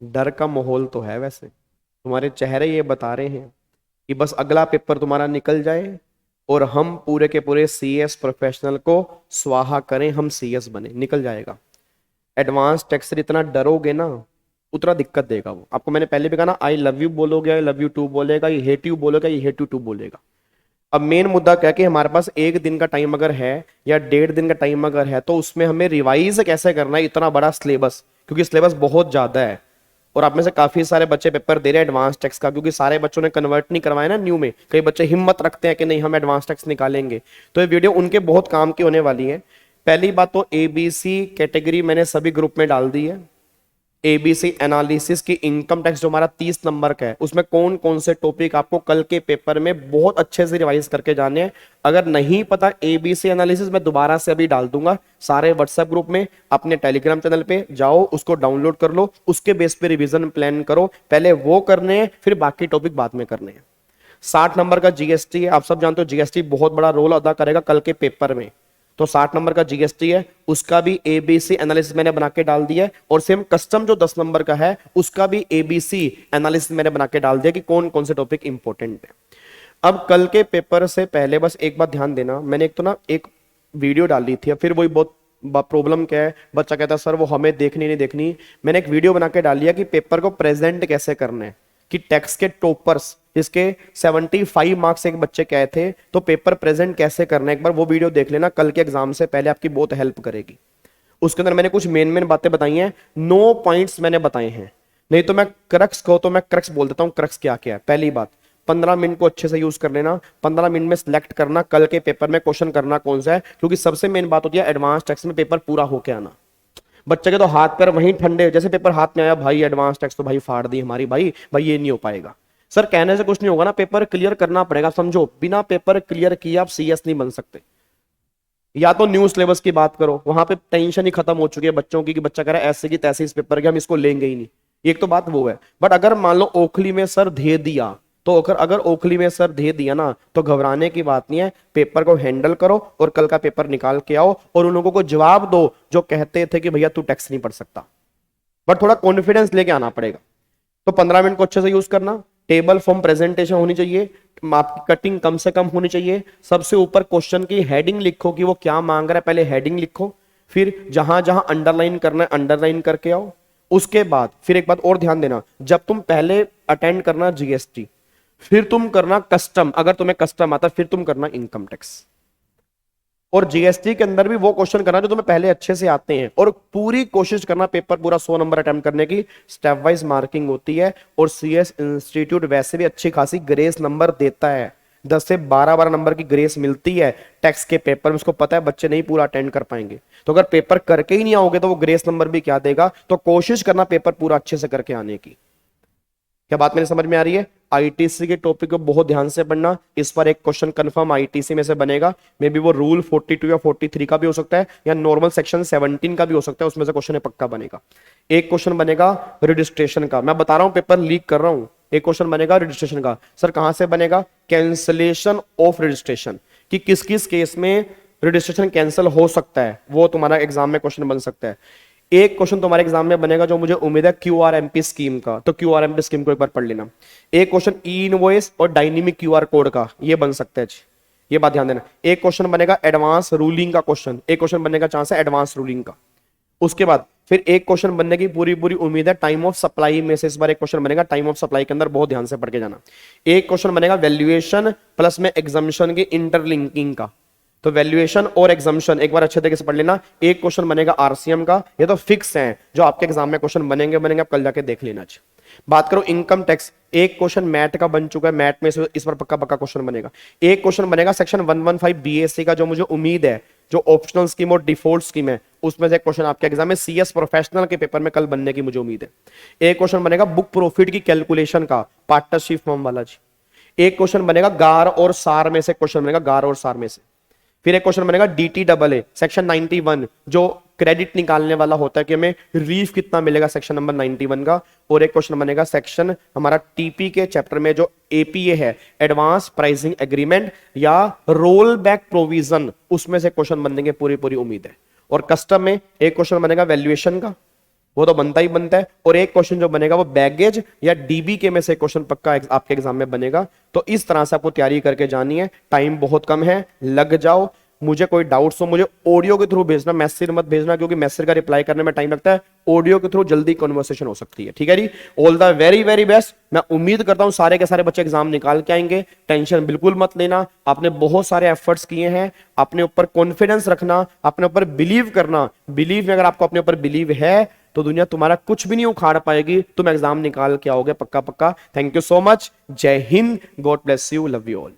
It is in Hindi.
डर का माहौल तो है वैसे, तुम्हारे चेहरे ये बता रहे हैं कि बस अगला पेपर तुम्हारा निकल जाए और हम पूरे के पूरे सीएस प्रोफेशनल को स्वाहा करें, हम सीएस बने, निकल जाएगा। एडवांस टेक्स्ट से इतना डरोगे ना, उतना दिक्कत देगा वो आपको। मैंने पहले भी कहा ना, आई लव यू बोलोगे, आई लव यू टू बोलेगा, ये हेट यू बोलेगा, ये हेट यू टू बोलेगा। अब मेन मुद्दा क्या है कि हमारे पास एक दिन का टाइम अगर है या 1.5 दिन का टाइम अगर है, तो उसमें हमें रिवाइज कैसे करना है इतना बड़ा सिलेबस, क्योंकि सिलेबस बहुत ज्यादा है। और आप में से काफी सारे बच्चे पेपर दे रहे हैं एडवांस टेक्स्ट का, क्योंकि सारे बच्चों ने कन्वर्ट नहीं करवाया ना न्यू में। कई बच्चे हिम्मत रखते हैं कि नहीं हम एडवांस टेक्स्ट निकालेंगे, तो ये वीडियो उनके बहुत काम की होने वाली है। पहली बात तो एबीसी कैटेगरी मैंने सभी ग्रुप में डाल दी है। एबीसी एनालिसिस की इनकम टैक्स जो हमारा 30 नंबर का है, उसमें कौन कौन से टॉपिक आपको कल के पेपर में बहुत अच्छे से रिवाइज करके जाने हैं। अगर नहीं पता एबीसी एनालिसिस, मैं दोबारा से अभी डाल दूंगा सारे व्हाट्सएप ग्रुप में, अपने टेलीग्राम चैनल पे जाओ, उसको डाउनलोड कर लो, उसके बेस पे रिवीजन प्लान करो। पहले वो करने हैं, फिर बाकी टॉपिक बाद में करने हैं। 60 नंबर का जीएसटी है, आप सब जानते हो जीएसटी बहुत बड़ा रोल अदा करेगा कल के पेपर में। तो 60 नंबर का जीएसटी है, उसका भी एबीसी एनालिसिस मैंने बना के डाल दिया है। और सेम कस्टम जो 10 नंबर का है, उसका भी एबीसी एनालिसिस मैंने बना के डाल दिया कि कौन कौन से टॉपिक इंपॉर्टेंट है। अब कल के पेपर से पहले बस एक बात ध्यान देना, मैंने एक तो ना एक वीडियो डाली थी, फिर वही बहुत प्रॉब्लम क्या है, बच्चा कहता है सर वो हमें देखनी नहीं देखनी। मैंने एक वीडियो बना के डाली है कि पेपर को प्रेजेंट कैसे करना है, कि टेक्स्ट के टॉपर्स जिसके 75 मार्क्स एक बच्चे कहे थे, तो पेपर प्रेजेंट कैसे करना है, एक बार वो वीडियो देख लेना, कल के एग्जाम से पहले आपकी बहुत हेल्प करेगी। उसके अंदर मैंने कुछ मेन मेन बातें बताई हैं, 9 पॉइंट्स मैंने बताए हैं। नहीं तो मैं क्रक्स को तो मैं क्रक्स बोल देता हूं, क्रक्स क्या क्या है। पहली बात, 15 मिनट को अच्छे से यूज कर लेना, 15 मिनट में सिलेक्ट करना कल के पेपर में क्वेश्चन करना कौन सा है, क्योंकि सबसे मेन बात होती है एडवांस टेक्स्ट में पेपर पूरा होके आना। बच्चे के तो हाथ पैर वहीं ठंडे, जैसे पेपर हाथ में आया भाई एडवांस टेक्स्ट तो भाई फाड़ दी हमारी, भाई भाई ये नहीं हो पाएगा। सर कहने से कुछ नहीं होगा ना, पेपर क्लियर करना पड़ेगा, समझो बिना पेपर क्लियर किए आप सीएस नहीं बन सकते। या तो न्यू सिलेबस की बात करो, वहां पे टेंशन ही खत्म हो चुकी है बच्चों की, कि बच्चा कह रहा है ऐसे की तैसे इस पेपर के हम इसको लेंगे ही नहीं। एक तो बात वो है। बट अगर मान लो ओखली में सर दे दिया, तो अगर ओखली में सर दे दिया ना, तो घबराने की बात नहीं है, पेपर को हैंडल करो और कल का पेपर निकाल के आओ और उन लोगों को जवाब दो जो कहते थे कि भैया तू टैक्स नहीं पढ़ सकता। बट थोड़ा कॉन्फिडेंस लेके आना पड़ेगा। तो 15 मिनट को अच्छे से यूज करना, टेबल फॉर्म प्रेजेंटेशन होनी चाहिए, आपकी कटिंग कम से कम होनी चाहिए, सबसे ऊपर क्वेश्चन की हेडिंग लिखो कि वो क्या मांग रहा है, पहले हेडिंग लिखो, फिर जहां जहां अंडरलाइन करना है अंडरलाइन करके आओ। उसके बाद फिर एक बात और ध्यान देना, जब तुम पहले अटेंड करना जीएसटी, फिर तुम करना कस्टम, अगर तुम्हें कस्टम आता फिर तुम करना इनकम टैक्स। और जीएसटी के अंदर भी वो क्वेश्चन करना जो तुम्हें पहले अच्छे से आते हैं, और पूरी कोशिश करना पेपर पूरा 100 नंबर अटेम्प्ट करने की। स्टेप वाइज मार्किंग होती है, और सीएस इंस्टीट्यूट वैसे भी अच्छी खासी ग्रेस नंबर देता है, 10 से 12 नंबर की ग्रेस मिलती है टैक्स के पेपर में। उसको पता है बच्चे नहीं पूरा अटेंड कर पाएंगे, तो अगर पेपर करके ही नहीं आओगे तो वो ग्रेस नंबर भी क्या देगा। तो कोशिश करना पेपर पूरा अच्छे से करके आने की। क्या बात मेरे समझ में आ रही है? आईटीसी के टॉपिक को बहुत ध्यान से पढ़ना, इस पर एक क्वेश्चन कंफर्म आईटीसी में से बनेगा। मे बी वो रूल 42 या 43 का भी हो सकता है, या नॉर्मल सेक्शन 17 का भी हो सकता है, उसमें से क्वेश्चन पक्का बनेगा। एक क्वेश्चन बनेगा रजिस्ट्रेशन का, मैं बता रहा हूं पेपर लीक कर रहा हूं। एक क्वेश्चन बनेगा रजिस्ट्रेशन का, सर कहां से बनेगा? कैंसलेशन ऑफ रजिस्ट्रेशन, कि किस किस केस में रजिस्ट्रेशन कैंसिल हो सकता है, वो तुम्हारा एग्जाम में क्वेश्चन बन सकता है। एक क्वेश्चन तुम्हारे एग्जाम में बनेगा जो मुझे उम्मीद है क्यूआरएमपी स्कीम का, तो क्यूआरएमपी स्कीम को एक बार पढ़ लेना। एक क्वेश्चन ई इनवॉइस और डायनेमिक क्यूआर कोड का, ये बन सकता है, ये बात ध्यान देना। एक क्वेश्चन बनेगा एडवांस रूलिंग का क्वेश्चन, एक क्वेश्चन बनेगा चांस है एडवांस रूलिंग का। उसके बाद फिर एक क्वेश्चन बनने की पूरी पूरी उम्मीद है टाइम ऑफ सप्लाई में से, इस बार एक क्वेश्चन बनेगा टाइम ऑफ सप्लाई के अंदर, बहुत ध्यान से पढ़ के जाना। एक क्वेश्चन बनेगा वैल्यूएशन प्लस में एग्जामिशन की इंटरलिंकिंग का, तो वैल्यूएशन और एग्जाम्पशन एक बार अच्छे तरीके से पढ़ लेना। एक क्वेश्चन बनेगा आरसीएम का, ये तो फिक्स है जो आपके एग्जाम में क्वेश्चन बनेंगे, आप कल जाके देख लेना। बात करो इनकम टैक्स, एक क्वेश्चन मैट का बन चुका है, मैट में से इस पर पक्का पक्का क्वेश्चन बनेगा। एक क्वेश्चन बनेगा सेक्शन 115 बीएससी का, जो मुझे उम्मीद है जो ऑप्शनल स्कीम और डिफॉल्ट स्कीम है उसमें से एक क्वेश्चन आपके एग्जाम में सीएस प्रोफेशनल के पेपर में कल बनने की मुझे उम्मीद है। एक क्वेश्चन बनेगा बुक प्रॉफिट की कैलकुलेशन का, पार्टनरशिप फॉर्म वाला जी। एक क्वेश्चन बनेगा गार और सार में से, क्वेश्चन बनेगा गार और सार में से। फिर एक क्वेश्चन बनेगा डीटी डबल ए सेक्शन 91, जो क्रेडिट निकालने वाला होता है कि हमें रीफ कितना मिलेगा, सेक्शन नंबर 91 का। और एक क्वेश्चन बनेगा सेक्शन हमारा टीपी के चैप्टर में जो एपीए है, एडवांस प्राइसिंग एग्रीमेंट या रोल बैक प्रोविजन, उसमें से क्वेश्चन बनने की पूरी पूरी उम्मीद है। और कस्टम में एक क्वेश्चन बनेगा वैल्यूएशन का, वो तो बनता ही बनता है। और एक क्वेश्चन जो बनेगा वो बैगेज या डीबी के में से क्वेश्चन पक्का आपके एग्जाम में बनेगा। तो इस तरह से आपको तैयारी करके जानी है, टाइम बहुत कम है, लग जाओ। मुझे कोई डाउट्स हो मुझे ऑडियो के थ्रू भेजना, मैसेज मत भेजना, क्योंकि मैसेज का रिप्लाई करने में टाइम लगता है। ऑडियो के थ्रू जल्दी कन्वर्सेशन हो सकती है, ठीक है जी। All the very very best. मैं उम्मीद करता हूं सारे के सारे बच्चे एग्जाम निकाल के आएंगे। टेंशन बिल्कुल मत लेना, आपने बहुत सारे एफर्ट्स किए हैं। अपने ऊपर कॉन्फिडेंस रखना, अपने ऊपर बिलीव करना। बिलीव में अगर आपको अपने ऊपर बिलीव है तो दुनिया तुम्हारा कुछ भी नहीं उखाड़ पाएगी, तुम एग्जाम निकाल के आओगे पक्का पक्का। थैंक यू सो मच, जय Hind, God bless you, love you all.